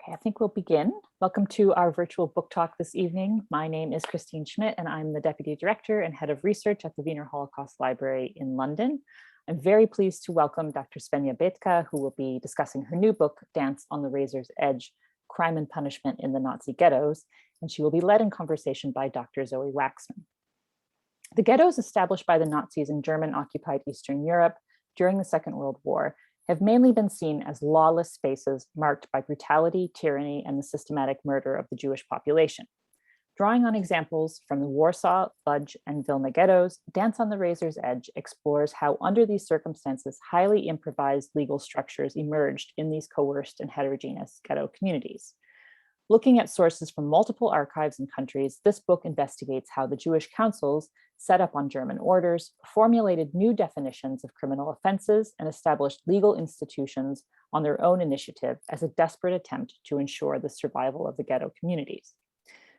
Okay, I think we'll begin. Welcome to our virtual book talk this evening. My name is Christine Schmidt and I'm the Deputy Director and Head of Research at the Wiener Holocaust Library in London. I'm very pleased to welcome Dr. Svenja Bethke, who will be discussing her new book, Dance on the Razor's Edge, Crime and Punishment in the Nazi Ghettos, and she will be led in conversation by Dr. Zoë Waxman. The ghettos established by the Nazis in German-occupied Eastern Europe during the Second World War have mainly been seen as lawless spaces marked by brutality, tyranny, and the systematic murder of the Jewish population. Drawing on examples from the Warsaw, Lodz, and Vilna ghettos, Dance on the Razor's Edge explores how under these circumstances, highly improvised legal structures emerged in these coerced and heterogeneous ghetto communities. Looking at sources from multiple archives and countries, this book investigates how the Jewish councils set up on German orders, formulated new definitions of criminal offenses, and established legal institutions on their own initiative as a desperate attempt to ensure the survival of the ghetto communities.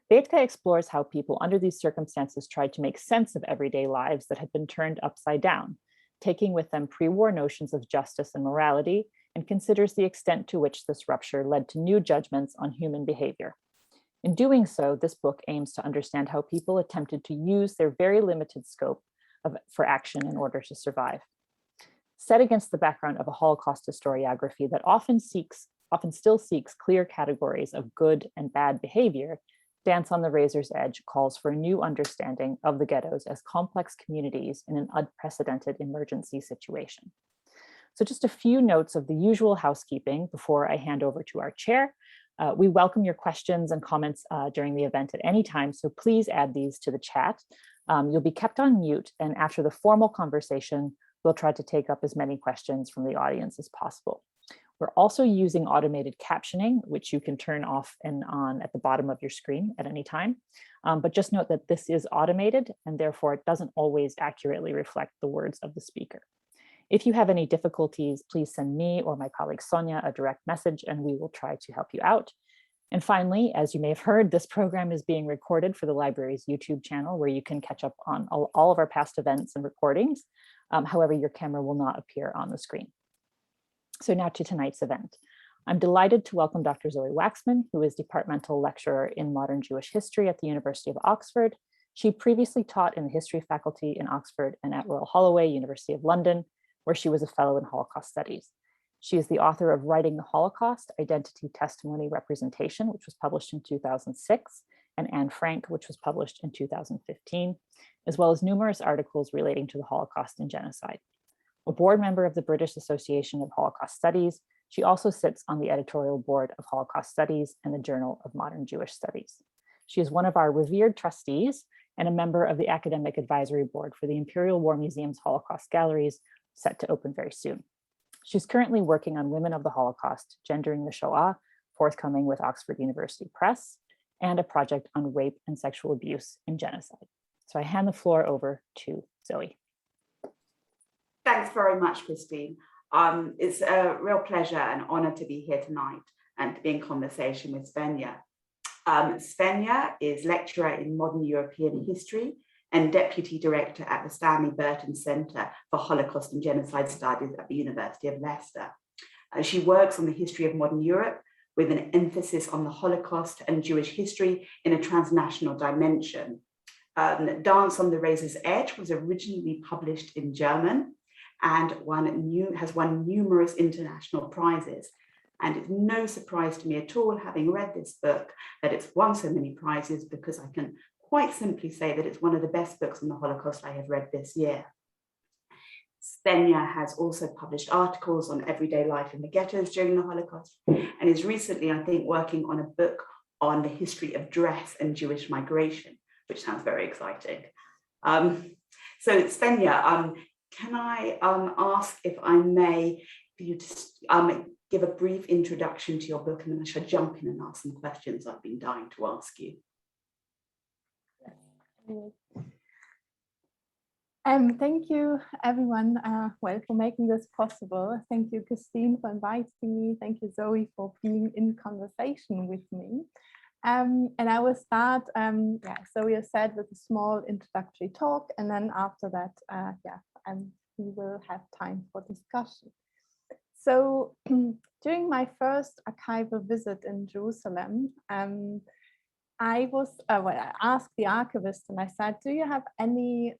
Bethke explores how people under these circumstances tried to make sense of everyday lives that had been turned upside down, taking with them pre-war notions of justice and morality, and considers the extent to which this rupture led to new judgments on human behavior. In doing so, this book aims to understand how people attempted to use their very limited scope for action in order to survive. Set against the background of a Holocaust historiography that often still seeks clear categories of good and bad behavior, Dance on the Razor's Edge calls for a new understanding of the ghettos as complex communities in an unprecedented emergency situation. So just a few notes of the usual housekeeping before I hand over to our chair. We welcome your questions and comments during the event at any time, so please add these to the chat. You'll be kept on mute, and after the formal conversation, we'll try to take up as many questions from the audience as possible. We're also using automated captioning, which you can turn off and on at the bottom of your screen at any time. But just note that this is automated, and therefore it doesn't always accurately reflect the words of the speaker. If you have any difficulties, please send me or my colleague Sonia a direct message and we will try to help you out. And finally, as you may have heard, this program is being recorded for the library's YouTube channel where you can catch up on all of our past events and recordings. However, your camera will not appear on the screen. So now to tonight's event. I'm delighted to welcome Dr. Zoë Waxman, who is Departmental Lecturer in Modern Jewish History at the University of Oxford. She previously taught in the History faculty in Oxford and at Royal Holloway, University of London, where she was a fellow in Holocaust Studies. She is the author of Writing the Holocaust, Identity, Testimony, Representation, which was published in 2006, and Anne Frank, which was published in 2015, as well as numerous articles relating to the Holocaust and genocide. A board member of the British Association of Holocaust Studies, she also sits on the editorial board of Holocaust Studies and the Journal of Modern Jewish Studies. She is one of our revered trustees and a member of the Academic Advisory Board for the Imperial War Museum's Holocaust Galleries, set to open very soon. She's currently working on Women of the Holocaust, Gendering the Shoah, forthcoming with Oxford University Press, and a project on rape and sexual abuse in genocide. So I hand the floor over to Zoë. Thanks very much, Christine. It's a real pleasure and honor to be here tonight and to be in conversation with Svenja. Svenja is lecturer in modern European history and Deputy Director at the Stanley Burton Center for Holocaust and Genocide Studies at the University of Leicester. She works on the history of modern Europe with an emphasis on the Holocaust and Jewish history in a transnational dimension. Dance on the Razor's Edge was originally published in German and has won numerous international prizes. And it's no surprise to me at all, having read this book, that it's won so many prizes, because I can quite simply say that it's one of the best books on the Holocaust I have read this year. Svenja has also published articles on everyday life in the ghettos during the Holocaust, and is recently, I think, working on a book on the history of dress and Jewish migration, which sounds very exciting. So Svenja, can I ask, if I may, for you to give a brief introduction to your book, and then I shall jump in and ask some questions I've been dying to ask you. Thank you, everyone, for making this possible. Thank you, Christine, for inviting me. Thank you, Zoe, for being in conversation with me. And I will start, Zoe has said, with a small introductory talk, and then after that, we will have time for discussion. So During my first archival visit in Jerusalem, I asked the archivist and I said, do you have any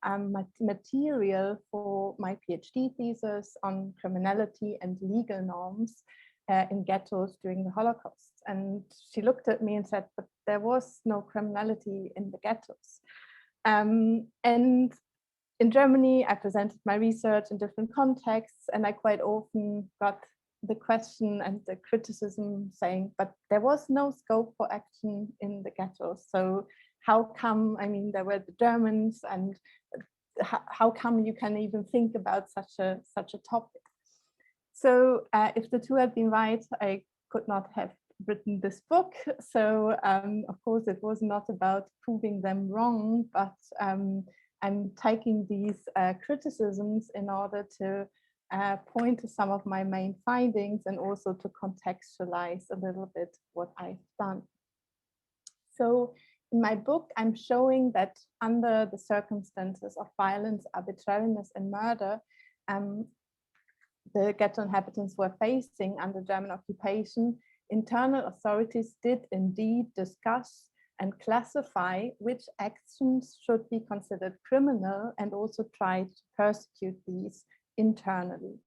material for my PhD thesis on criminality and legal norms in ghettos during the Holocaust? And she looked at me and said, but there was no criminality in the ghettos. And in Germany, I presented my research in different contexts, and I quite often got the question and the criticism saying, but there was no scope for action in the ghettos. So how come, I mean, there were the Germans, and how come you can even think about such a topic? So if the two had been right, I could not have written this book. So of course, it was not about proving them wrong, but I'm taking these criticisms in order to point to some of my main findings and also to contextualize a little bit what I've done. So in my book, I'm showing that under the circumstances of violence, arbitrariness, and murder, the ghetto inhabitants were facing under German occupation, internal authorities did indeed discuss and classify which actions should be considered criminal and also try to persecute these internally.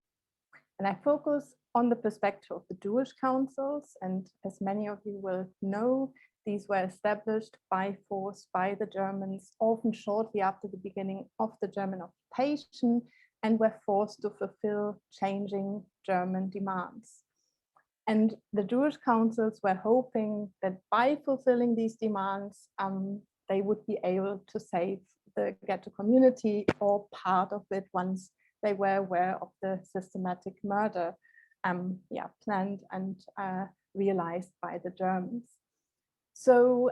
And I focus on the perspective of the Jewish councils, and as many of you will know, these were established by force by the Germans, often shortly after the beginning of the German occupation, and were forced to fulfill changing German demands. And the Jewish councils were hoping that by fulfilling these demands, they would be able to save the ghetto community or part of it once they were aware of the systematic murder planned and realized by the Germans. So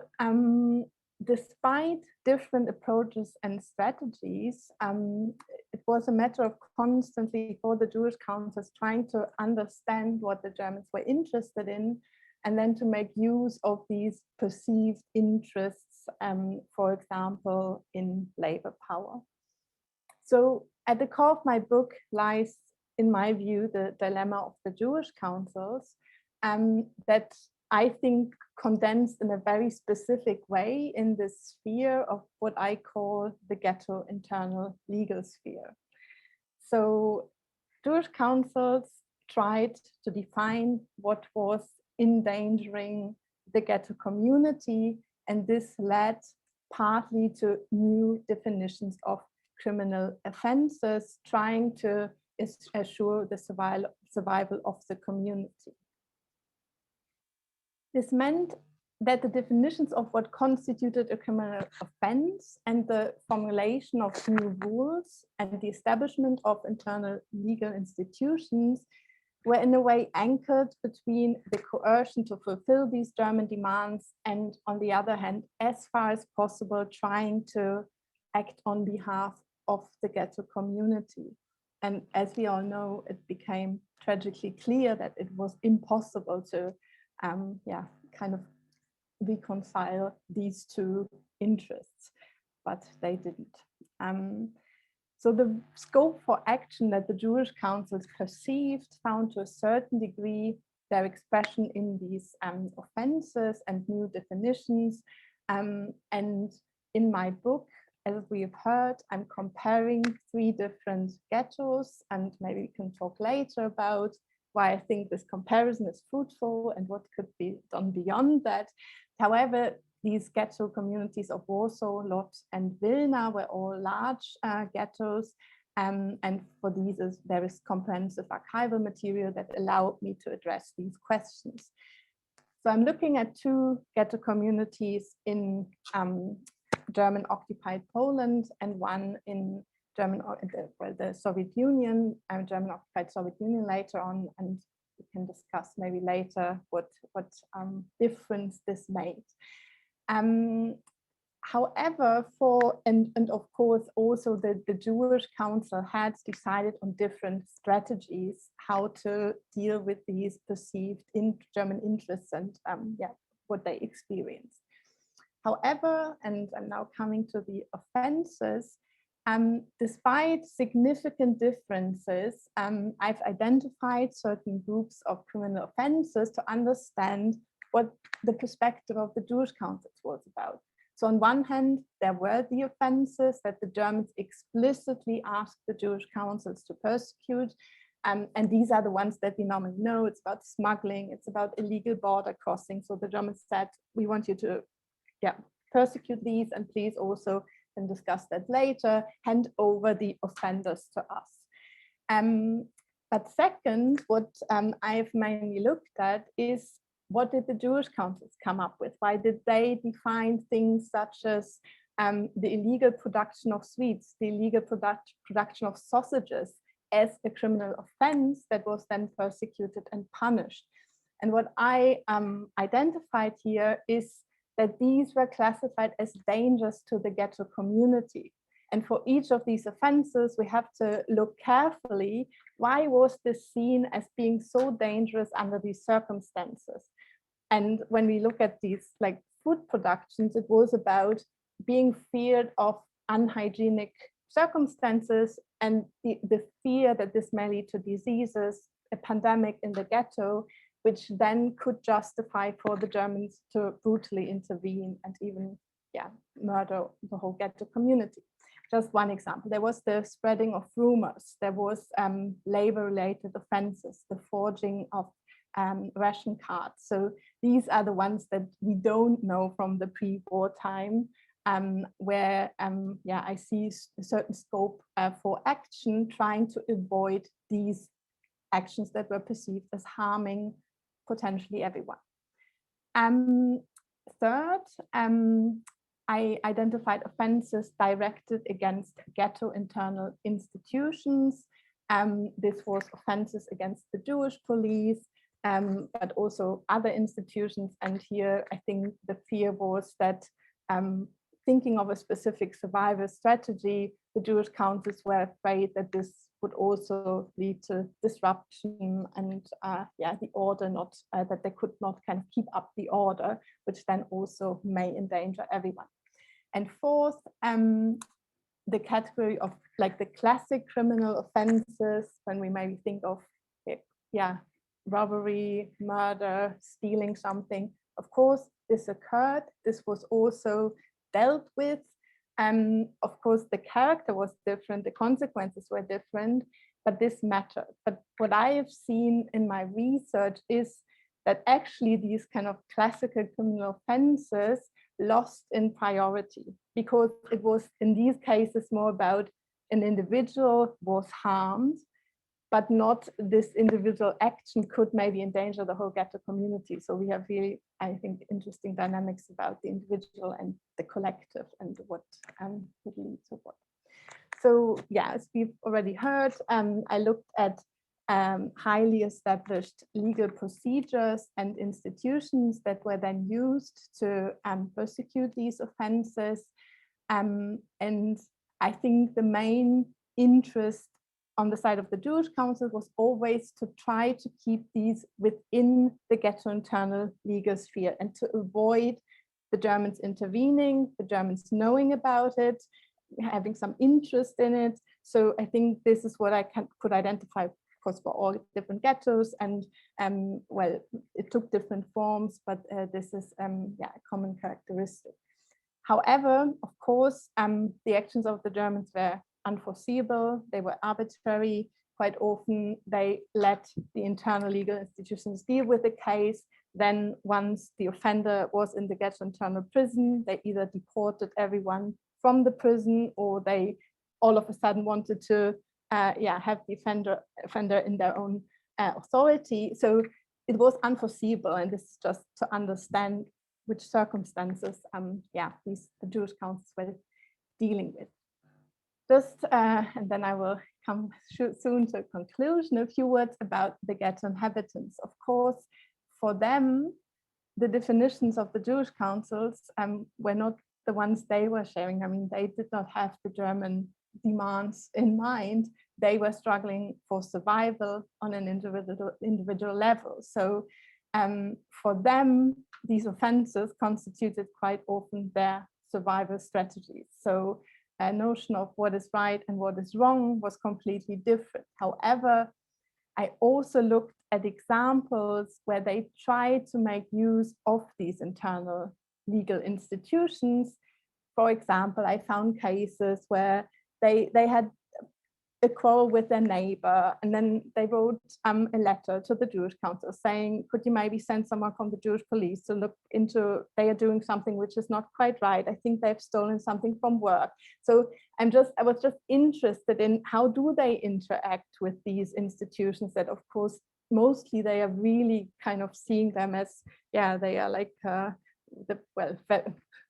despite different approaches and strategies, it was a matter of constantly for the Jewish councils trying to understand what the Germans were interested in, and then to make use of these perceived interests, for example, in labor power. So at the core of my book lies, in my view, the dilemma of the Jewish councils that I think condensed in a very specific way in this sphere of what I call the ghetto internal legal sphere. So Jewish councils tried to define what was endangering the ghetto community, and this led partly to new definitions of criminal offenses, trying to assure the survival of the community. This meant that the definitions of what constituted a criminal offense and the formulation of new rules and the establishment of internal legal institutions were in a way anchored between the coercion to fulfill these German demands and, on the other hand, as far as possible, trying to act on behalf of the ghetto community. And as we all know, it became tragically clear that it was impossible to kind of reconcile these two interests, but they didn't. So the scope for action that the Jewish councils perceived found to a certain degree their expression in these offenses and new definitions. And in my book, as we have heard, I'm comparing 3 different ghettos, and maybe we can talk later about why I think this comparison is fruitful and what could be done beyond that. However, these ghetto communities of Warsaw, Lodz, and Vilna were all large ghettos, and for these there is comprehensive archival material that allowed me to address these questions. So I'm looking at 2 ghetto communities in German occupied Poland and one in the Soviet Union, German occupied Soviet Union later on, and we can discuss maybe later what difference this made. However, and of course also the Jewish Council had decided on different strategies how to deal with these perceived German interests and what they experienced. However, and I'm now coming to the offenses, Despite significant differences, I've identified certain groups of criminal offenses to understand what the perspective of the Jewish councils was about. So on one hand, there were the offenses that the Germans explicitly asked the Jewish councils to persecute. And these are the ones that we normally know. It's about smuggling, it's about illegal border crossing. So the Germans said, we want you to persecute these, and please also, and discuss that later, hand over the offenders to us. But second, what I've mainly looked at is, what did the Jewish councils come up with? Why did they define things such as the illegal production of sweets, the illegal production of sausages as a criminal offense that was then persecuted and punished? And what I identified here is that these were classified as dangers to the ghetto community. And for each of these offenses, we have to look carefully, why was this seen as being so dangerous under these circumstances? And when we look at these like food productions, it was about being feared of unhygienic circumstances and the fear that this may lead to diseases, a pandemic in the ghetto, which then could justify for the Germans to brutally intervene and even murder the whole ghetto community. Just one example, there was the spreading of rumors, there was labor-related offenses, the forging of ration cards. So these are the ones that we don't know from the pre-war time, where I see a certain scope for action, trying to avoid these actions that were perceived as harming potentially everyone. Third, I identified offenses directed against ghetto internal institutions. This was offenses against the Jewish police, but also other institutions. And here, I think the fear was that thinking of a specific survival strategy, the Jewish councils were afraid that this would also lead to disruption and the order not, that they could not kind of keep up the order, which then also may endanger everyone. And fourth, the category of like the classic criminal offenses, when we maybe think of robbery, murder, stealing something. Of course, this occurred. This was also dealt with. Of course, the character was different, the consequences were different, but this mattered. But what I have seen in my research is that actually these kind of classical criminal offenses lost in priority, because it was in these cases more about an individual was harmed, but not this individual action could maybe endanger the whole ghetto community. So we have really, I think, interesting dynamics about the individual and the collective and what would lead to what. So yeah, as we've already heard, I looked at highly established legal procedures and institutions that were then used to persecute these offenses. And I think the main interest on the side of the Jewish council was always to try to keep these within the ghetto internal legal sphere and to avoid the Germans intervening, the Germans knowing about it, having some interest in it. So I think this is what I could identify, of course, for all different ghettos, and well, it took different forms, but this is a common characteristic. However, of course, the actions of the Germans were unforeseeable, they were arbitrary. Quite often they let the internal legal institutions deal with the case. Then once the offender was in the ghetto internal prison, they either deported everyone from the prison, or they all of a sudden wanted to have the offender in their own authority. So it was unforeseeable, and this is just to understand which circumstances the Jewish councils were dealing with. Just, and then I will come soon to a conclusion, a few words about the ghetto inhabitants. Of course, for them, the definitions of the Jewish councils were not the ones they were sharing. I mean, they did not have the German demands in mind. They were struggling for survival on an individual level. So for them, these offenses constituted quite often their survival strategies. So notion of what is right and what is wrong was completely different. However, I also looked at examples where they tried to make use of these internal legal institutions. For example, I found cases where they had a quarrel with their neighbor, and then they wrote a letter to the Jewish council saying, could you maybe send someone from the Jewish police to look into, they are doing something which is not quite right. I think they've stolen something from work. So I was just interested in how do they interact with these institutions that, of course, mostly they are really kind of seeing them as, yeah, they are like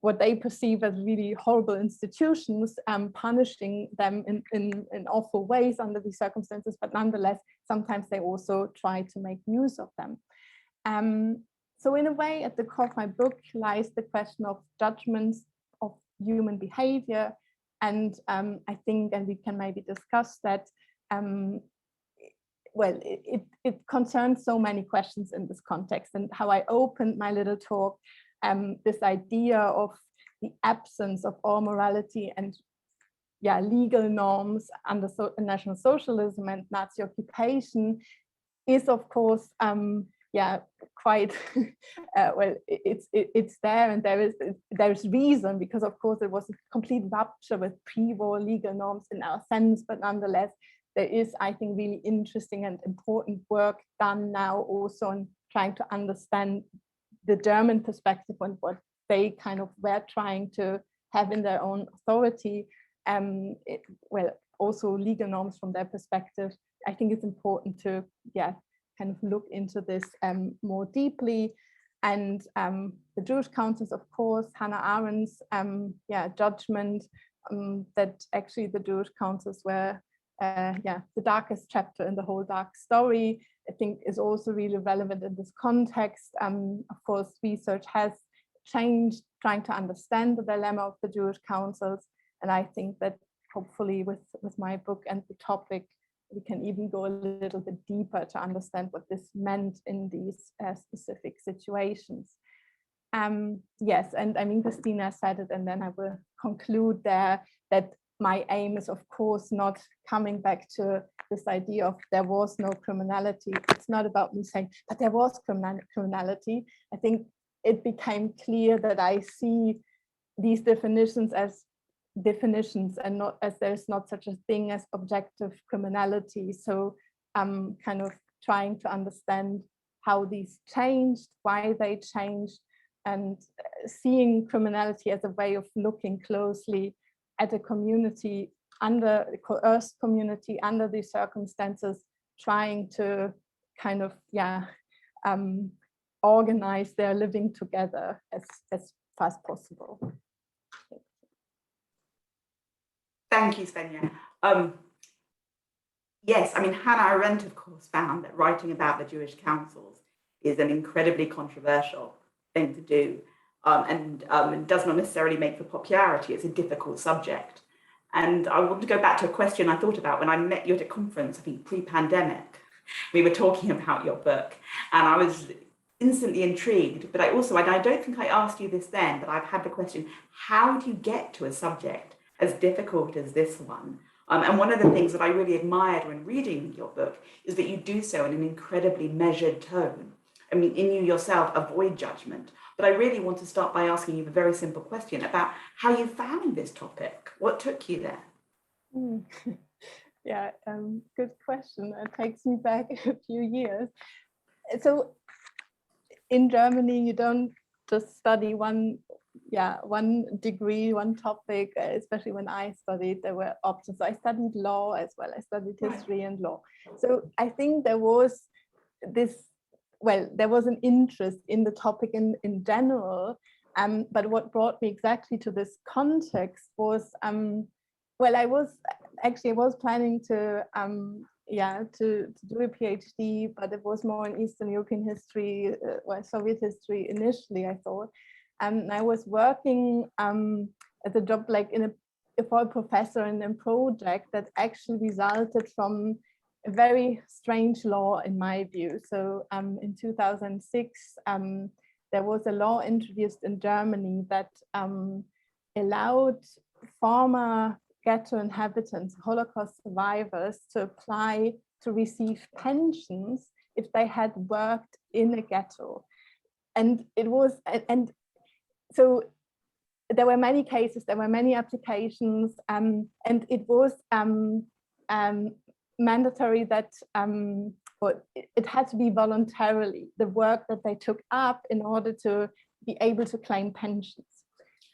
what they perceive as really horrible institutions, punishing them in awful ways under these circumstances, but nonetheless, sometimes they also try to make use of them. So in a way, at the core of my book lies the question of judgments of human behavior. And I think, and we can maybe discuss that, well, it concerns so many questions in this context, and how I opened my little talk, this idea of the absence of all morality and legal norms under National Socialism and Nazi occupation is, of course, quite well, it's there, and there is reason, because of course it was a complete rupture with pre-war legal norms in our sense, but nonetheless there is, I think, really interesting and important work done now also on trying to understand the German perspective on what they kind of were trying to have in their own authority. Well, also legal norms from their perspective. I think it's important to kind of look into this more deeply. And the Jewish councils, of course, Hannah Arendt's judgment that actually the Jewish councils were the darkest chapter in the whole dark story, I think is also really relevant in this context. Of course, research has changed, trying to understand the dilemma of the Jewish councils. And I think that hopefully with my book and the topic, we can even go a little bit deeper to understand what this meant in these specific situations. Yes, and I mean, Christina said it, and then I will conclude there that my aim is, of course, not coming back to this idea of there was no criminality. It's not about me saying, but there was criminality. I think it became clear that I see these definitions as definitions and not as there's not such a thing as objective criminality. So I'm kind of trying to understand how these changed, why they changed, and seeing criminality as a way of looking closely at a community, under a coerced community, under these circumstances, trying to kind of organize their living together as fast as possible. Thank you, Svenja. Yes, I mean, Hannah Arendt, of course, found that writing about the Jewish councils is an incredibly controversial thing to do, and does not necessarily make for popularity. It's a difficult subject. And I want to go back to a question I thought about when I met you at a conference, I think pre-pandemic. We were talking about your book, and I was instantly intrigued, but I don't think I asked you this then, but I've had the question, how do you get to a subject as difficult as this one? And one of the things that I really admired when reading your book is that you do so in an incredibly measured tone. I mean, in you yourself, avoid judgment. But I really want to start by asking you a very simple question about how you found this topic. What took you there? Yeah, good question. It takes me back a few years. So in Germany, you don't just study one degree, one topic, especially when I studied, there were options. So I studied law as well. I studied history and law. So I think there was an interest in the topic in general. But what brought me exactly to this context was, I was planning to do a PhD, but it was more in Eastern European history, Soviet history initially, I thought. And I was working as a job for a professor in a project that actually resulted from a very strange law in my view. So in 2006, there was a law introduced in Germany that allowed former ghetto inhabitants, Holocaust survivors, to apply to receive pensions if they had worked in a ghetto. And it was, and so there were many cases, there were many applications, and it was mandatory that, or it had to be voluntarily, the work that they took up in order to be able to claim pensions.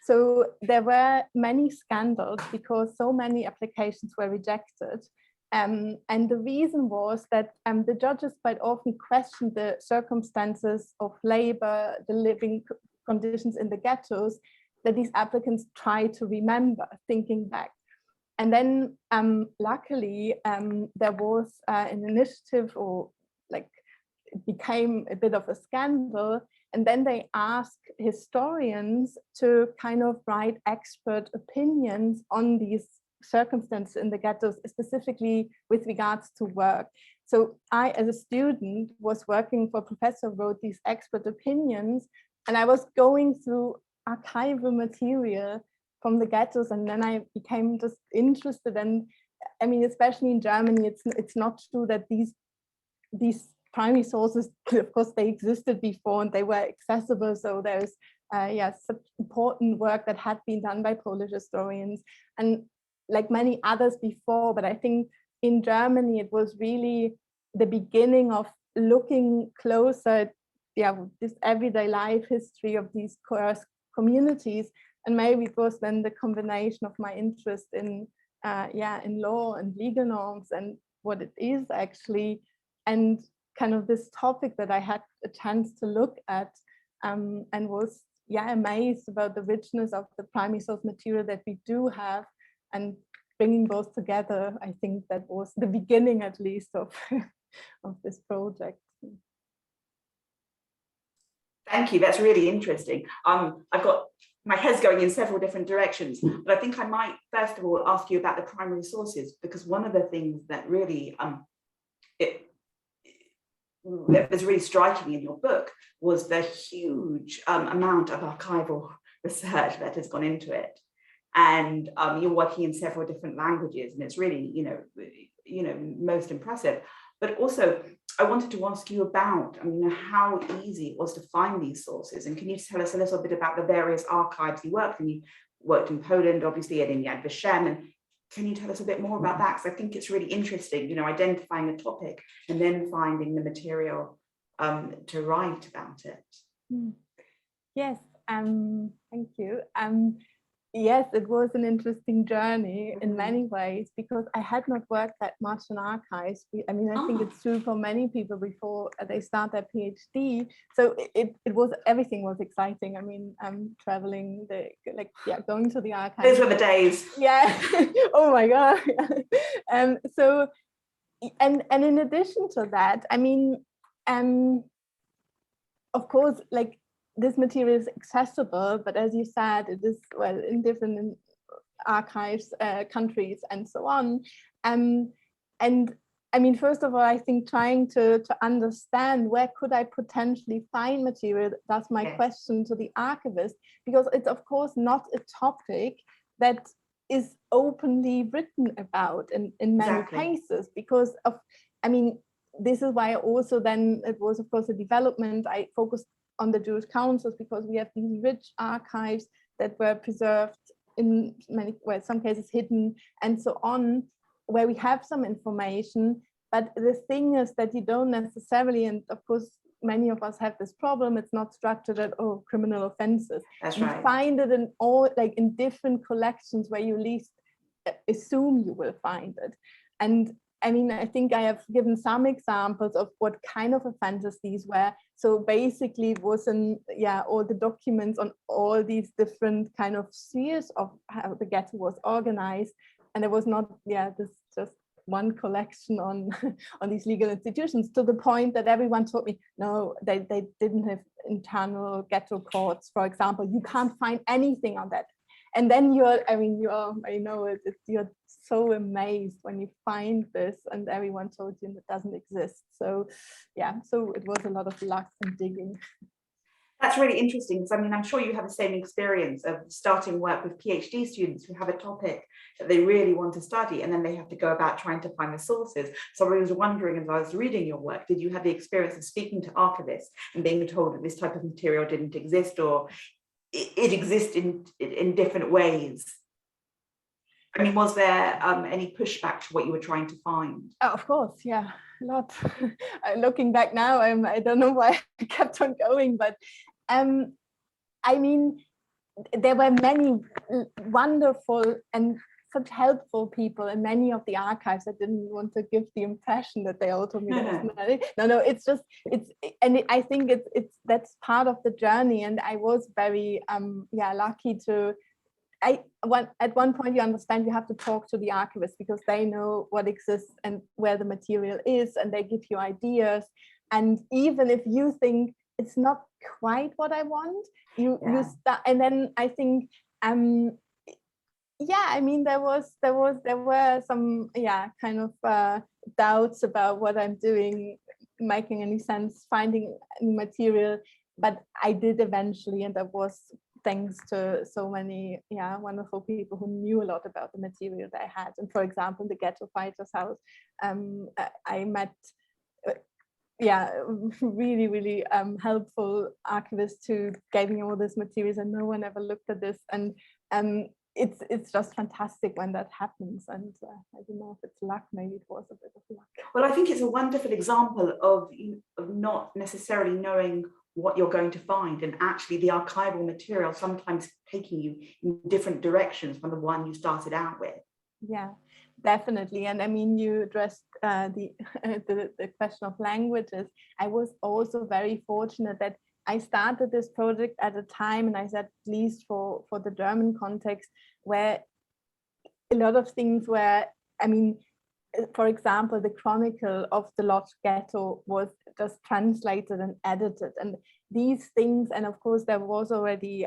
So there were many scandals because so many applications were rejected. And the reason was that the judges quite often questioned the circumstances of labor, the living conditions in the ghettos that these applicants tried to remember, thinking back. And then luckily, there was an initiative, or like it became a bit of a scandal. And then they asked historians to kind of write expert opinions on these circumstances in the ghettos, specifically with regards to work. So I, as a student, was working for a professor who wrote these expert opinions, and I was going through archival material from the ghettos, and then I became just interested. And I mean, especially in Germany, it's not true that these primary sources, of course, they existed before and they were accessible. So there's such important work that had been done by Polish historians and like many others before. But I think in Germany, it was really the beginning of looking closer at this everyday life history of these coerced communities. And maybe it was then the combination of my interest in law and legal norms and what it is actually, and kind of this topic that I had a chance to look at, and was amazed about the richness of the primary source material that we do have, and bringing both together. I think that was the beginning, at least, of of this project. Thank you. That's really interesting. I've got my head's going in several different directions, but I think I might first of all ask you about the primary sources, because one of the things that really that was really striking in your book was the huge amount of archival research that has gone into it. And you're working in several different languages, and it's really, most impressive. But also, I wanted to ask you about, how easy it was to find these sources. And can you tell us a little bit about the various archives you worked in? You worked in Poland, obviously, and in Yad Vashem. And can you tell us a bit more about that? Because I think it's really interesting, identifying a topic and then finding the material to write about it. Yes, thank you. Yes, it was an interesting journey in many ways, because I had not worked that much in archives. I think it's true for many people before they start their PhD. So everything was exciting. Traveling, going to the archives. Those were the days. Yeah. Oh my God. So, and in addition to that, of course, this material is accessible, but as you said, it is, in different archives, countries, and so on. And first of all, I think trying to understand where could I potentially find material, that's my question to the archivist, because it's of course not a topic that is openly written about in many cases, because of, this is why also then it was of course a development. I focused on the Jewish councils, because we have these rich archives that were preserved in some cases hidden, and so on, where we have some information. But the thing is that you don't necessarily, and of course many of us have this problem, it's not structured at criminal offenses. That's you right. find it in all, in different collections where you least assume you will find it. And I think I have given some examples of what kind of offenses these were. So basically it was all the documents on all these different kind of spheres of how the ghetto was organized. And there was not, this just one collection on these legal institutions, to the point that everyone told me, no, they didn't have internal ghetto courts, for example. You can't find anything on that. And then you're so amazed when you find this, and everyone told you it doesn't exist. So so it was a lot of luck and digging. That's really interesting, because I mean, I'm sure you have the same experience of starting work with PhD students who have a topic that they really want to study, and then they have to go about trying to find the sources. So I was wondering, as I was reading your work, did you have the experience of speaking to archivists and being told that this type of material didn't exist, or it exists in different ways? I mean, was there any pushback to what you were trying to find? Oh, of course, yeah, a lot. Looking back now, I don't know why I kept on going, but I mean, there were many wonderful and such helpful people in many of the archives. I didn't want to give the impression that they all told me no, it's just, I think that's part of the journey. And I was very lucky to, at one point you understand you have to talk to the archivists, because they know what exists and where the material is, and they give you ideas. And even if you think it's not quite what I want, you start. And then I think I mean, there were some kind of doubts about what I'm doing, making any sense, finding material, but I did eventually, and that was thanks to so many wonderful people who knew a lot about the material that I had. And for example, in the Ghetto Fighters House, I met really, really helpful archivists who gave me all these materials, and no one ever looked at this. And it's just fantastic when that happens. And I don't know if it's luck, maybe it was a bit of luck. Well, I think it's a wonderful example of not necessarily knowing what you're going to find, and actually the archival material sometimes taking you in different directions from the one you started out with. Yeah, definitely. And I mean, you addressed the question of languages. I was also very fortunate that I started this project at a time, and I said, at least for the German context, where a lot of things were, I mean, for example, the chronicle of the Lodz ghetto was just translated and edited, and these things, and of course there was already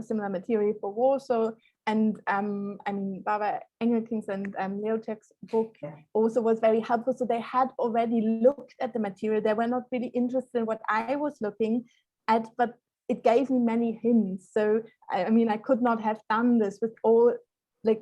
similar material for Warsaw, and I mean, Barbara Engelking's and Leotek's book also was very helpful. So they had already looked at the material. They were not really interested in what I was looking at, but it gave me many hints. So I mean, I could not have done this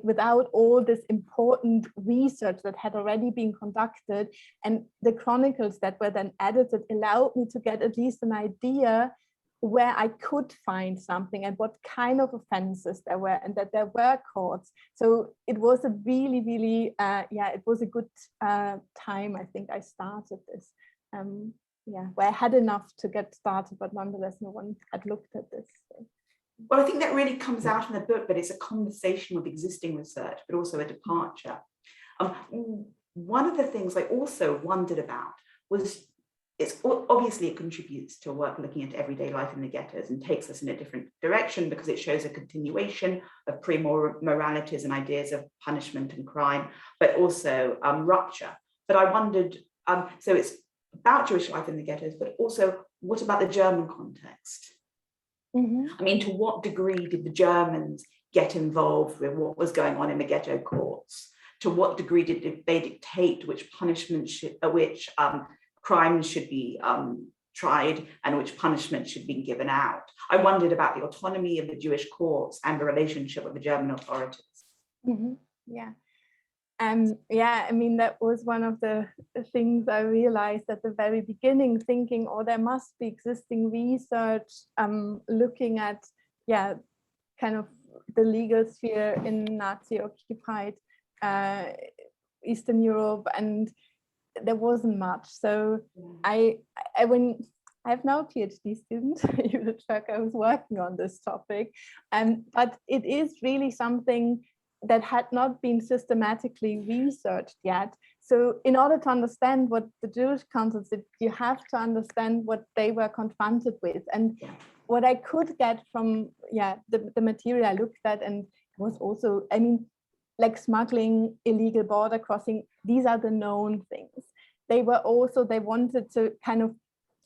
without all this important research that had already been conducted, and the chronicles that were then edited allowed me to get at least an idea where I could find something and what kind of offenses there were, and that there were courts. So it was a really, really, it was a good time. I think I started this, where I had enough to get started, but nonetheless, no one had looked at this. So. Well, I think that really comes out in the book, but it's a conversation with existing research, but also a departure. One of the things I also wondered about was, obviously it contributes to work looking at everyday life in the ghettos and takes us in a different direction, because it shows a continuation of pre-moralities and ideas of punishment and crime, but also rupture. But I wondered, so it's about Jewish life in the ghettos, but also what about the German context? I mean, to what degree did the Germans get involved with what was going on in the ghetto courts? To what degree did they dictate which punishments which crimes should be tried and which punishment should be given out? I wondered about the autonomy of the Jewish courts and the relationship with the German authorities. I mean, that was one of the things I realized at the very beginning, thinking, there must be existing research looking at, kind of the legal sphere in Nazi-occupied Eastern Europe, and there wasn't much. So I have now a PhD student, Judith Schöcker, who's working on this topic, but it is really something that had not been systematically researched yet. So in order to understand what the Jewish Council did, you have to understand what they were confronted with. And what I could get from the material I looked at, and was also, I mean, like smuggling, illegal border crossing, these are the known things. They wanted to kind of,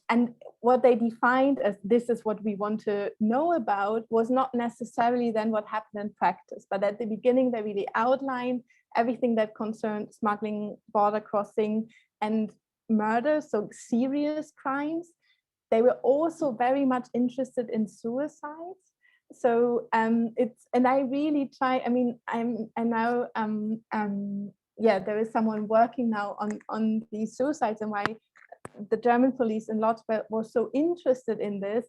and what they defined as this is what we want to know about was not necessarily then what happened in practice. But at the beginning, they really outlined everything that concerned smuggling, border crossing, and murder, so serious crimes. they were also very much interested in suicides. So and I really try. I mean, yeah, there is someone working now on these suicides and why the German police in Lotzberg was so interested in this.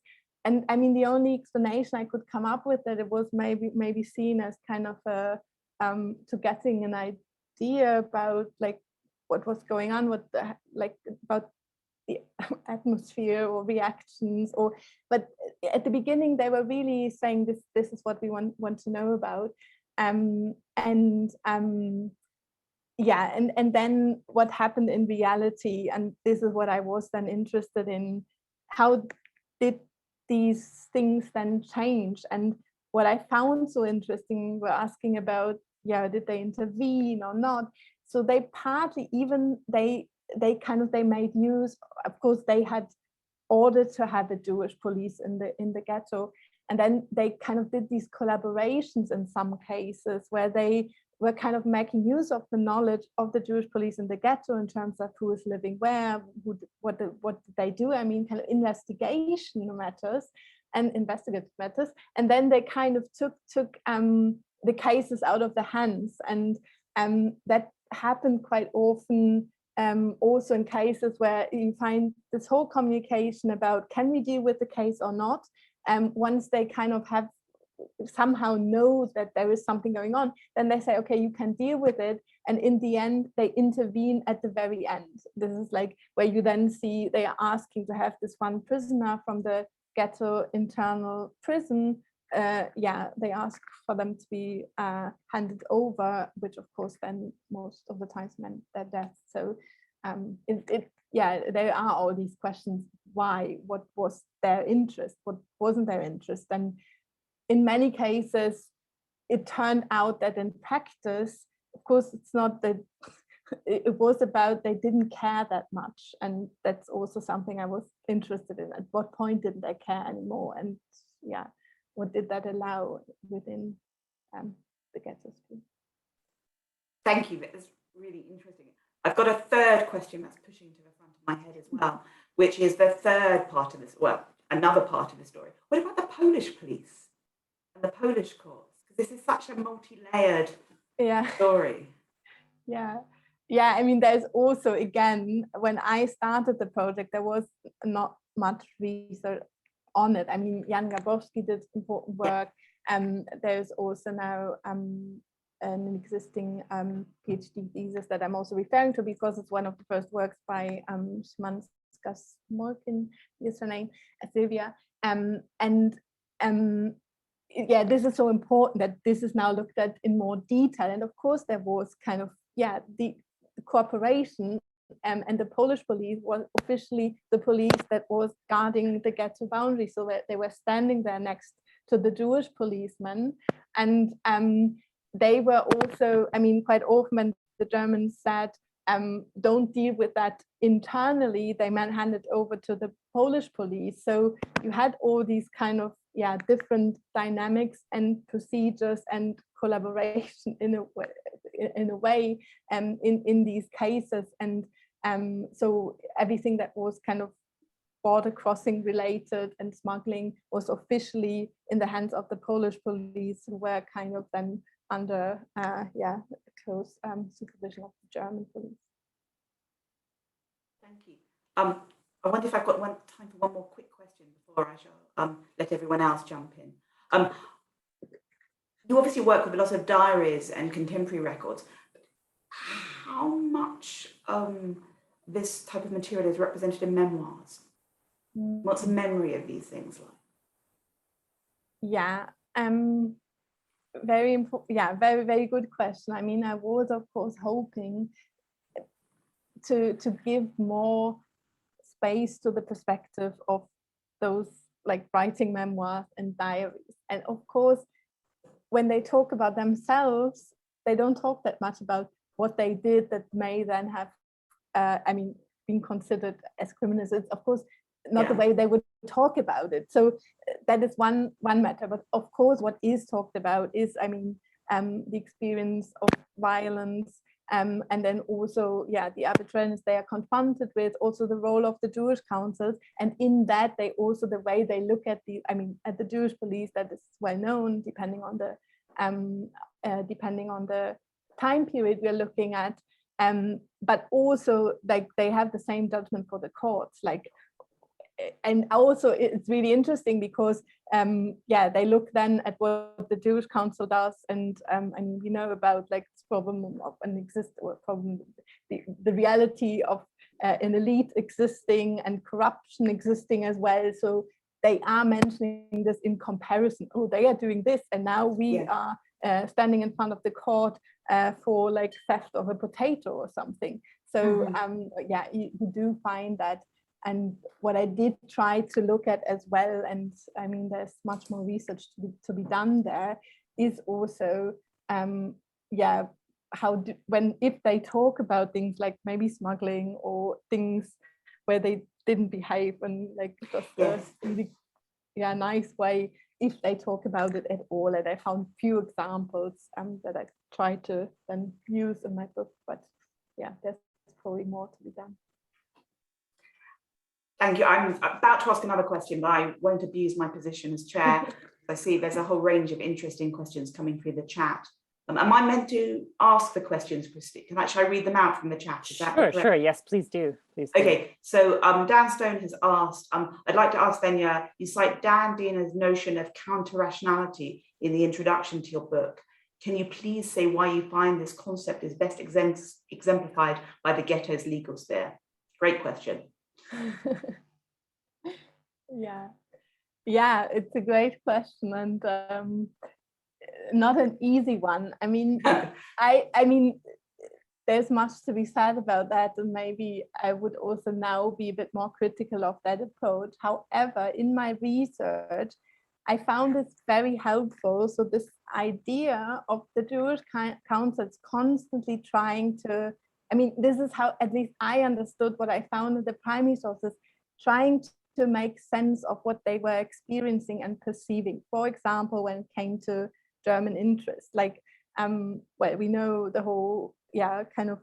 And I mean, the only explanation I could come up with that it was maybe seen as kind of a to getting an idea about like what was going on, about the atmosphere or reactions, but at the beginning they were really saying this is what we want to know about, yeah, and then what happened in reality, and this is what I was then interested in. How did these things then change? And what I found so interesting, we're asking about, yeah, did they intervene or not? So they partly, even they made use, of course they had ordered to have a Jewish police in the ghetto, and then they kind of did these collaborations in some cases where they were kind of making use of the knowledge of the Jewish police in the ghetto in terms of who is living where, what did they do. I mean, kind of investigation matters and investigative matters, and then they kind of took the cases out of the hands, and that happened quite often. Also in cases where you find this whole communication about can we deal with the case or not, once they kind of have somehow know that there is something going on, then they say, okay, you can deal with it, and in the end they intervene at the very end. This is like where you then see they are asking to have this one prisoner from the ghetto internal prison, yeah, they ask for them to be handed over, which of course then most of the times meant their death. So yeah, there are all these questions. Why? What was their interest? What wasn't their interest? And in many cases, it turned out that in practice, of course, it's not that it was about they didn't care that much. And that's also something I was interested in. At what point didn't they care anymore? And yeah, what did that allow within the ghettos? Thank you. That's really interesting. I've got a third question that's pushing to the front of my head as well, which is the third part of this, well, another part of the story. What about the Polish police and the Polish courts? Because this is such a multi-layered story. Yeah. Yeah, I mean, there's also, again, when I started the project, there was not much research on it. I mean, Jan Grabowski did important work, and there's also now an existing PhD thesis that I'm also referring to because it's one of the first works by Szymanska Smolkin, is her name, Sylvia. Yeah, this is so important that this is now looked at in more detail. And of course, there was kind of, yeah, the cooperation, and the Polish police was officially the police that was guarding the ghetto boundary. So that they were standing there next to the Jewish policemen. And they were also, I mean, quite often when the Germans said, don't deal with that internally, they handed over to the Polish police. So you had all these kind of, yeah, different dynamics and procedures and collaboration in a way in these cases. And so everything that was kind of border crossing related and smuggling was officially in the hands of the Polish police, who were kind of then under close supervision of the German police. Thank you. I wonder if I've got time for one more quick question before I shall let everyone else jump in. You obviously work with a lot of diaries and contemporary records. How much this type of material is represented in memoirs? What's the memory of these things like? Yeah, very important. Yeah, very, very good question. I mean, I was of course hoping to give more space to the perspective of those like writing memoirs and diaries. And of course, when they talk about themselves, they don't talk that much about what they did that may then have, I mean, been considered as criminals. It's of course not the way they would talk about it. So that is one matter. But of course, what is talked about is, I mean, the experience of violence And then also, the arbitrariness they are confronted with, also the role of the Jewish councils, and in that they also, the way they look at at the Jewish police, that is well known, depending on the time period we're looking at, but also like they have the same judgment for the courts, like. And also it's really interesting because they look then at what the Jewish council does, and about like this problem of the reality of an elite existing and corruption existing as well. So they are mentioning this in comparison. Oh, they are doing this, and now we are standing in front of the court for like theft of a potato or something. So you do find that. And what I did try to look at as well, and I mean, there's much more research to be done there, is also, if they talk about things like maybe smuggling or things where they didn't behave and like just a really nice way, if they talk about it at all. And I found few examples that I tried to then use in my book, but there's probably more to be done. Thank you. I'm about to ask another question, but I won't abuse my position as chair. I see there's a whole range of interesting questions coming through the chat. Am I meant to ask the questions, Christy? Shall I read them out from the chat? Is that correct? Sure. Yes, please do. Okay, so Dan Stone has asked, I'd like to ask Svenja, you cite Dan Diener's notion of counter-rationality in the introduction to your book. Can you please say why you find this concept is best exemplified by the ghetto's legal sphere? Great question. It's a great question, and not an easy one. I mean, I mean, there's much to be said about that, and maybe I would also now be a bit more critical of that approach. However, in my research, I found this very helpful. So this idea of the Jewish councils constantly trying to, I mean, this is how at least I understood what I found in the primary sources, trying to make sense of what they were experiencing and perceiving. For example, when it came to German interest, like, we know the whole, kind of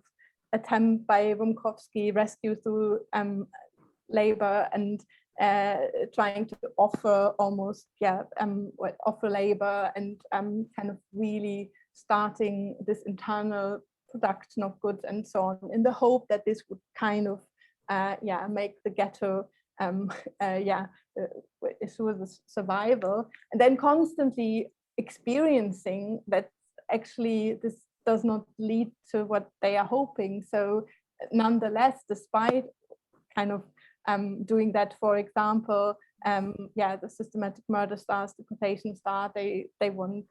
attempt by Rumkowski, rescue through labor, and trying to offer almost, offer labor, and kind of really starting this internal production of goods and so on, in the hope that this would kind of make the ghetto issue the survival, and then constantly experiencing that actually this does not lead to what they are hoping. So nonetheless, despite kind of doing that, for example, the systematic murder stars, deportation star, they want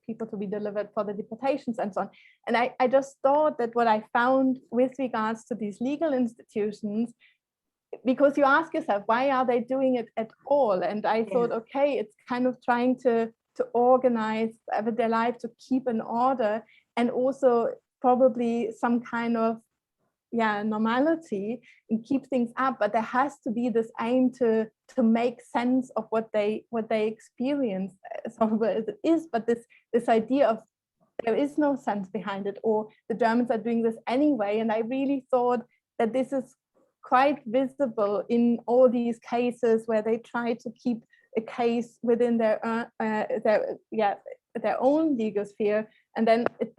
people to be delivered for the deportations and so on. And I just thought that what I found with regards to these legal institutions, because you ask yourself, why are they doing it at all? And I thought, okay, it's kind of trying to organize their life, to keep an order, and also probably some kind of normality, and keep things up. But there has to be this aim to make sense of what they experience, as horrible as it is. But this idea of there is no sense behind it, or the Germans are doing this anyway. And I really thought that this is quite visible in all these cases where they try to keep a case within their own legal sphere, and then it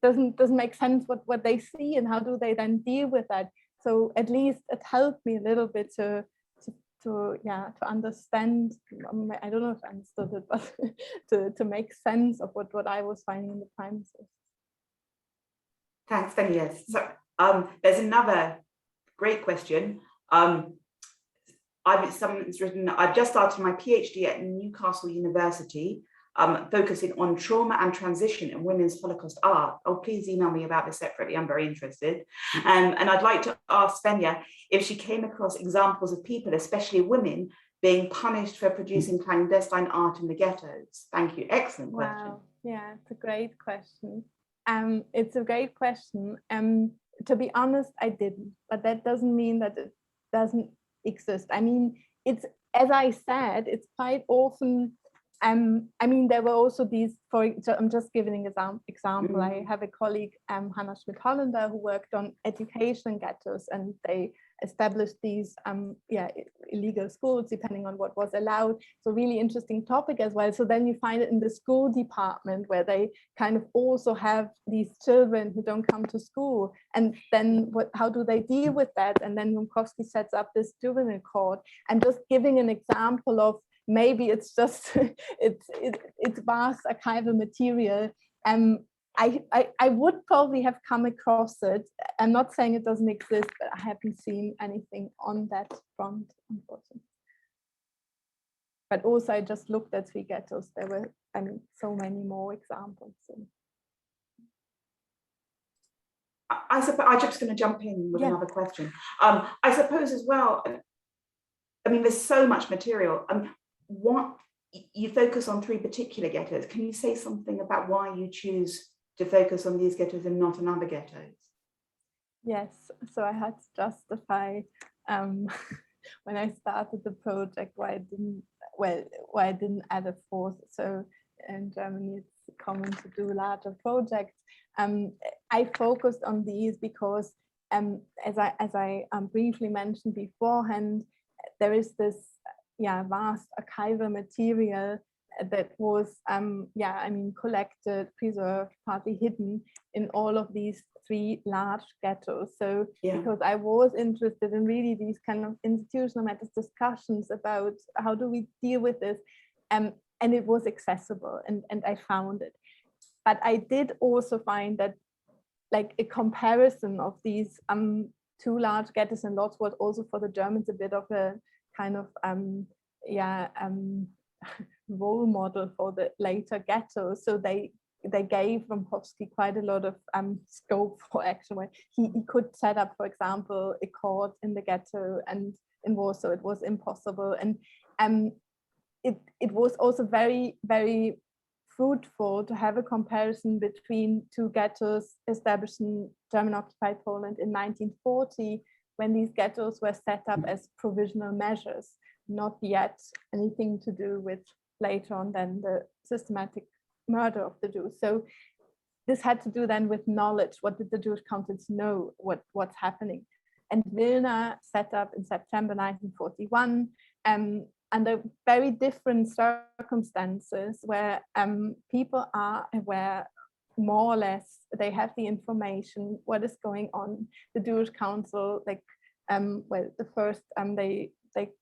doesn't make sense what they see, and how do they then deal with that. So at least it helped me a little bit to understand. I don't know if I understood it, but to make sense of what I was finding in the premises. Thanks, Svenja. So there's another great question. Someone's written, I've just started my PhD at Newcastle University, focusing on trauma and transition in women's Holocaust art. Oh, please email me about this separately. I'm very interested. And I'd like to ask Svenja if she came across examples of people, especially women, being punished for producing clandestine art in the ghettos. Thank you. Excellent question. Wow. Yeah, it's a great question. It's a great question. To be honest, I didn't, but that doesn't mean that it doesn't exist. I mean, it's, as I said, it's quite often I mean, there were also these, I'm just giving an example. I have a colleague, Hannah Schmidt-Hollander, who worked on education ghettos, and they established these illegal schools depending on what was allowed. So really interesting topic as well. So then you find it in the school department, where they kind of also have these children who don't come to school, and then how do they deal with that? And then Minkowski sets up this juvenile court. And just giving an example of, maybe it's just it's vast archival material. I would probably have come across it. I'm not saying it doesn't exist, but I haven't seen anything on that front, unfortunately. But also, I just looked at 3 ghettos. There were, I mean, so many more examples. I suppose I'm just going to jump in with another question. I suppose as well, I mean, there's so much material. What you focus on 3 particular ghettos. Can you say something about why you choose to focus on these ghettos and not on other ghettos? Yes, so I had to justify when I started the project why I didn't add a 4th. So in Germany, it's common to do larger projects. I focused on these because, as I briefly mentioned beforehand, there is this vast archival material that was collected, preserved, partly hidden in all of these 3 large ghettos. So because I was interested in really these kind of institutional matters discussions about how do we deal with this, and it was accessible, and I found it. But I did also find that, like, a comparison of these 2 large ghettos and lots was also for the Germans a bit of a kind of role model for the later ghettos. So they gave Minkowski quite a lot of scope for action, where he could set up, for example, a court in the ghetto, and in Warsaw it was impossible. And it was also very, very fruitful to have a comparison between 2 ghettos established in German-occupied Poland in 1940, when these ghettos were set up as provisional measures, not yet anything to do with later on then the systematic murder of the Jews. So this had to do then with knowledge. What did the Jewish councils know what's happening? And Vilna set up in September 1941 under very different circumstances, where people are aware, more or less, they have the information, what is going on. The Jewish council, like, the first, they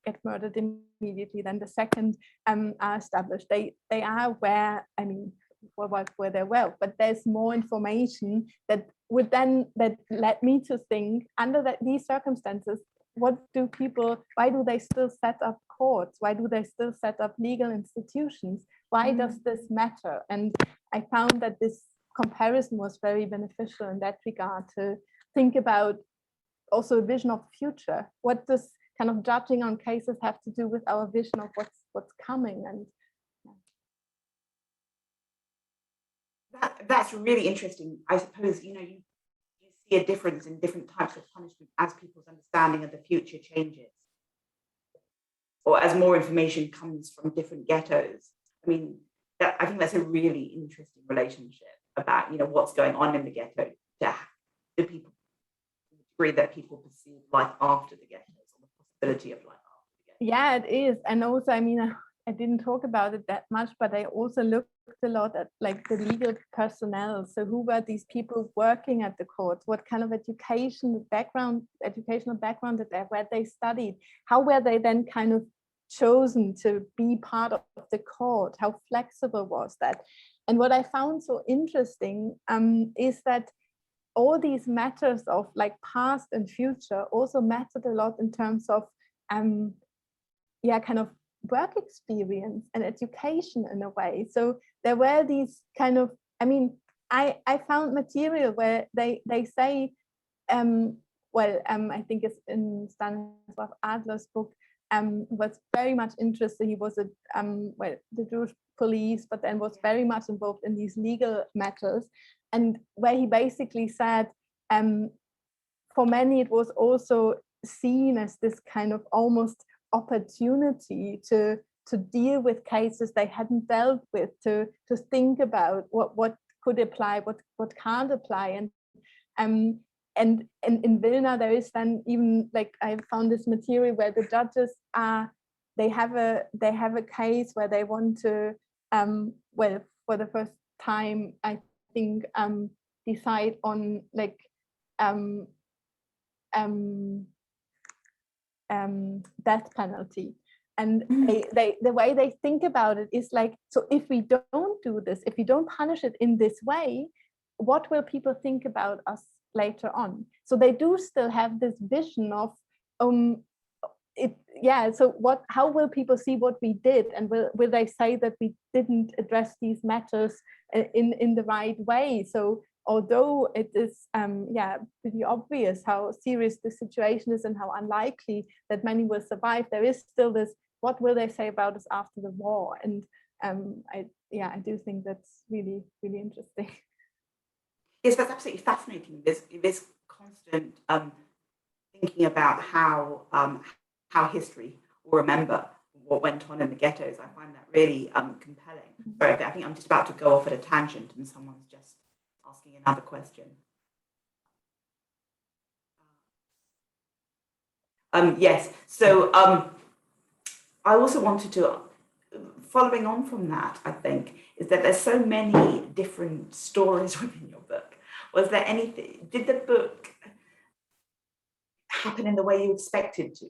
get murdered immediately, then the second are established. They are aware, I mean, where they're well, but there's more information that led me to think, under these circumstances, why do they still set up courts? Why do they still set up legal institutions? Why does this matter? And I found that this comparison was very beneficial in that regard, to think about also a vision of the future. What does kind of judging on cases have to do with our vision of what's coming? And that's really interesting. I suppose, you see a difference in different types of punishment as people's understanding of the future changes, or as more information comes from different ghettos. I mean, I think that's a really interesting relationship about, what's going on in the ghetto to the people, the degree that people perceive life after the ghettos, or the possibility of life after the ghettos. Yeah, it is. And also, I mean, I didn't talk about it that much, but I also looked a lot at, like, the legal personnel. So who were these people working at the courts? What kind of educational background did they have? Where they studied? How were they then kind of chosen to be part of the court? How flexible was that? And what I found so interesting is that all these matters of, like, past and future also mattered a lot in terms of kind of work experience and education in a way. So there were these kind of, I mean, I found material where they say, I think it's in Stanislav Adler's book, was very much interested. He was the Jewish police, but then was very much involved in these legal matters, and where he basically said, for many it was also seen as this kind of almost opportunity to to deal with cases they hadn't dealt with, to think about what could apply, what can't apply. And in Vilna, there is then even, like, I found this material where the judges they have a case where they want to well, for the first time, I think, decide on like death penalty. And the way they think about it is like, so if we don't do this, if we don't punish it in this way, what will people think about us later on? So they do still have this vision of so how will people see what we did, and will they say that we didn't address these matters in the right way? So although it is pretty obvious how serious the situation is and how unlikely that many will survive, there is still this, what will they say about us after the war? And I do think that's really, really interesting. Yes, that's absolutely fascinating. This constant thinking about how history will remember what went on in the ghettos. I find that really compelling. Sorry, I think I'm just about to go off at a tangent and someone's just asking another question. Yes, so I also wanted to, following on from that, I think, is that there's so many different stories within your book. Was there anything, did the book happen in the way you expected to?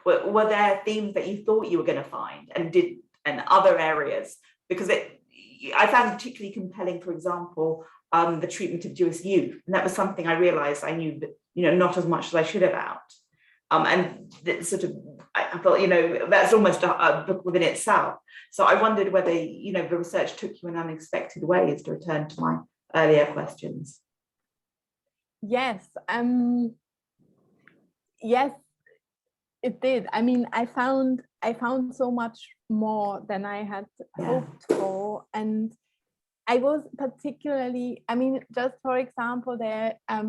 Were there themes that you thought you were going to find and didn't, and other areas? Because I found particularly compelling, for example, the treatment of Jewish youth. And that was something I realized I knew, but not as much as I should about. And that sort of, I thought, that's almost a book within itself. So I wondered whether, the research took you in unexpected ways, to return to my earlier questions. Yes, yes, it did. I mean, I found so much more than I had hoped for, and I was particularly, I mean, just for example, there, I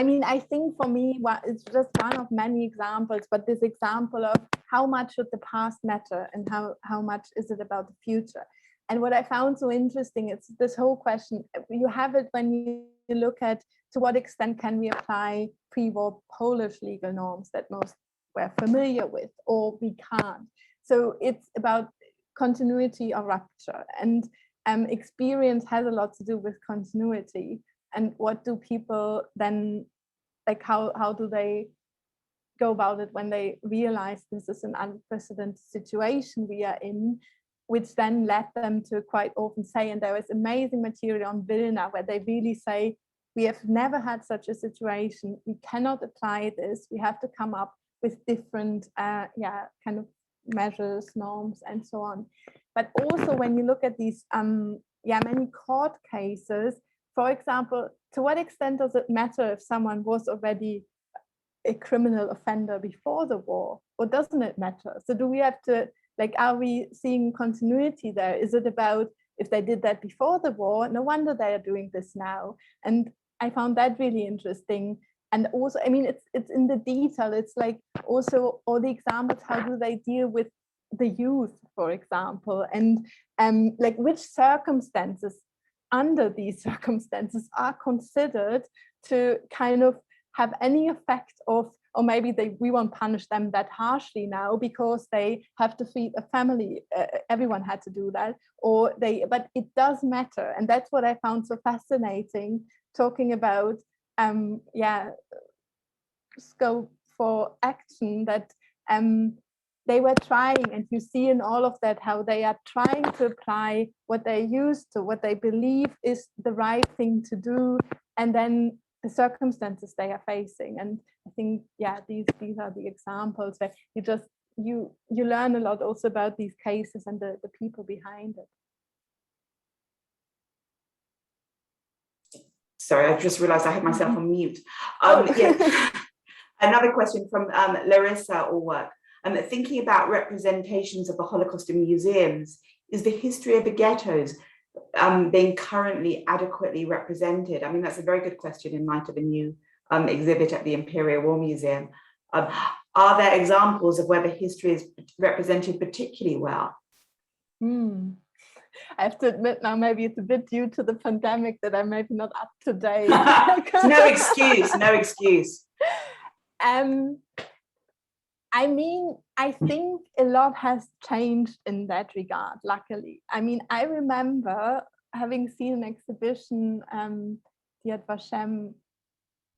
mean, I think for me, it's just one of many examples, but this example of how much should the past matter and how much is it about the future? And what I found so interesting is this whole question, you have it when you look at to what extent can we apply pre-war Polish legal norms that most were familiar with, or we can't. So it's about continuity or rupture, and experience has a lot to do with continuity. And what do people then, like, how do they go about it when they realize this is an unprecedented situation we are in, which then led them to quite often say, and there is amazing material on Vilna where they really say, we have never had such a situation, we cannot apply this, we have to come up with different kind of measures, norms, and so on. But also when you look at these many court cases, for example, to what extent does it matter if someone was already a criminal offender before the war, or doesn't it matter? So do we have to, like, are we seeing continuity there? Is it about if they did that before the war, no wonder they are doing this now? And I found that really interesting. And also, I mean, it's in the detail. It's like also all the examples, how do they deal with the youth, for example, and like which circumstances under these circumstances are considered to kind of have any effect of, or maybe we won't punish them that harshly now because they have to feed a family. Everyone had to do that, but it does matter. And that's what I found so fascinating, talking about scope for action, that they were trying, and you see in all of that how they are trying to apply what they used to, what they believe is the right thing to do, and then the circumstances they are facing. And I think, these are the examples where you learn a lot also about these cases and the people behind it. Sorry, I just realized I had myself on mute. Another question from Larissa Allwork. Thinking about representations of the Holocaust in museums, is the history of the ghettos being currently adequately represented? I mean, that's a very good question in light of a new exhibit at the Imperial War Museum Are there examples of where the history is represented particularly well? I have to admit now, maybe it's a bit due to the pandemic that I'm maybe not up to date. No excuse, no excuse. I mean, I think a lot has changed in that regard, luckily. I mean, I remember having seen an exhibition, Yad Vashem,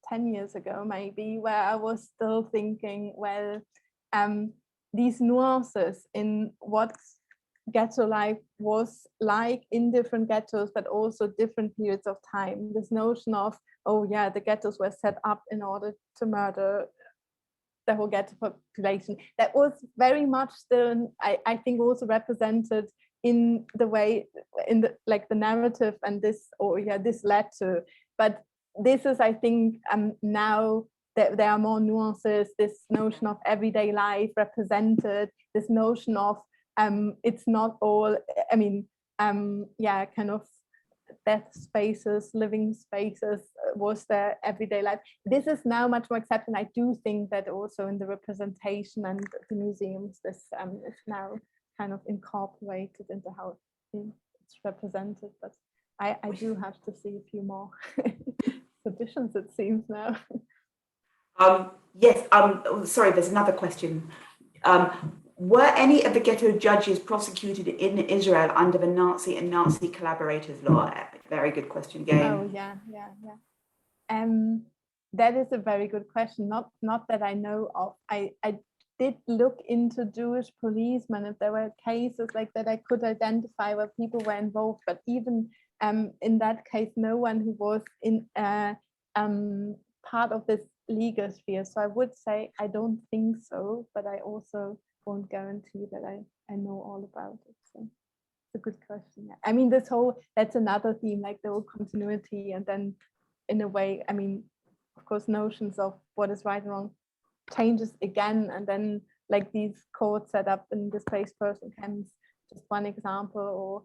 10 years ago, maybe, where I was still thinking, well, these nuances in what ghetto life was like in different ghettos, but also different periods of time. This notion of, oh yeah, the ghettos were set up in order to murder the whole ghetto population. That was very much still, I think, also represented in the way, in the like the narrative, and this, or yeah, this led to. But this is, I think, now that there are more nuances. This notion of everyday life represented. This notion of it's not all. I mean, yeah, kind of death spaces, living spaces was their everyday life. This is now much more accepted. And I do think that also in the representation and the museums, this is now kind of incorporated into how it's represented. But I do have to see a few more exhibitions, it seems now. Yes, sorry, there's another question. Were any of the ghetto judges prosecuted in Israel under the Nazi and Nazi collaborators law? Very good question again. Oh yeah. That is a very good question. Not that I know of. I did look into Jewish policemen if there were cases like that I could identify where people were involved, but even in that case, no one who was in part of this legal sphere. So I would say I don't think so, but I also won't guarantee that I know all about it. So it's a good question. I mean, that's another theme, like the whole continuity, and then in a way, I mean, of course, notions of what is right and wrong changes again, and then like these courts set up in displaced person camps, just one example, or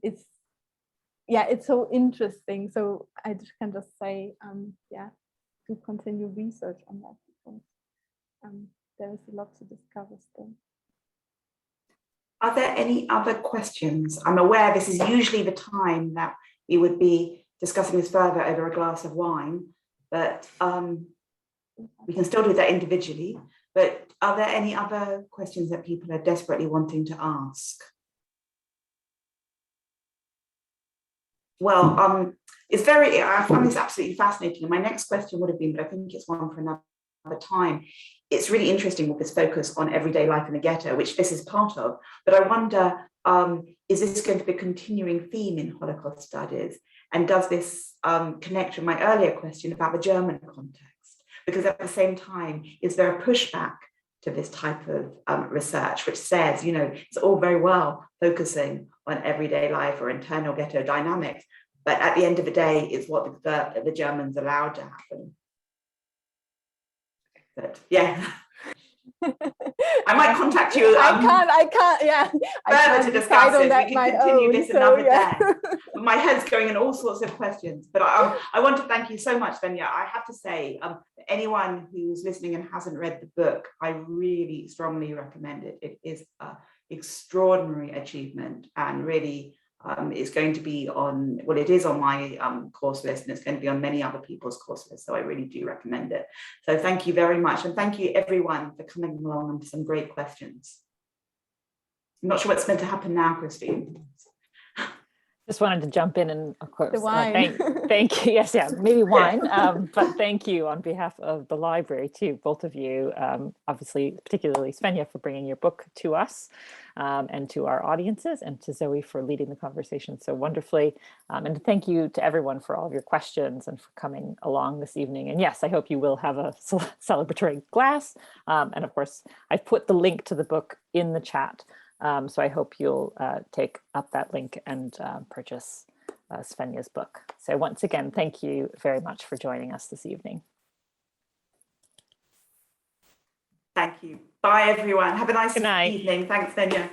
it's so interesting. So I just can just say, to continue research on that, because there is a lot to discover still. Are there any other questions? I'm aware this is usually the time that we would be discussing this further over a glass of wine, but we can still do that individually. But are there any other questions that people are desperately wanting to ask? Well, I find this absolutely fascinating. And my next question would have been, but I think it's one for another time. It's really interesting with this focus on everyday life in the ghetto, which this is part of. But I wonder, is this going to be a continuing theme in Holocaust studies? And does this connect with my earlier question about the German context? Because at the same time, is there a pushback to this type of research, which says, it's all very well focusing on everyday life or internal ghetto dynamics, but at the end of the day, it's what the Germans allowed to happen. But yeah, I might contact you. I can't. Yeah, further to discuss this. We can continue this another day. My head's going in all sorts of questions. But I want to thank you so much, Svenja. I have to say, anyone who's listening and hasn't read the book, I really strongly recommend it. It is an extraordinary achievement, and really is going to be on, well, it is on my course list, and it's going to be on many other people's course lists. So I really do recommend it. So thank you very much. And thank you everyone for coming along and some great questions. I'm not sure what's meant to happen now, Christine. Just wanted to jump in and, of course, the wine. Thank you. Yes, yeah, maybe wine. But thank you on behalf of the library too, both of you, obviously, particularly Svenja, for bringing your book to us and to our audiences, and to Zoe for leading the conversation so wonderfully. And thank you to everyone for all of your questions and for coming along this evening. And yes, I hope you will have a celebratory glass. And of course, I've put the link to the book in the chat. So I hope you'll take up that link and purchase Svenja's book. So once again, thank you very much for joining us this evening. Thank you. Bye, everyone. Have a nice evening. Thanks, Svenja.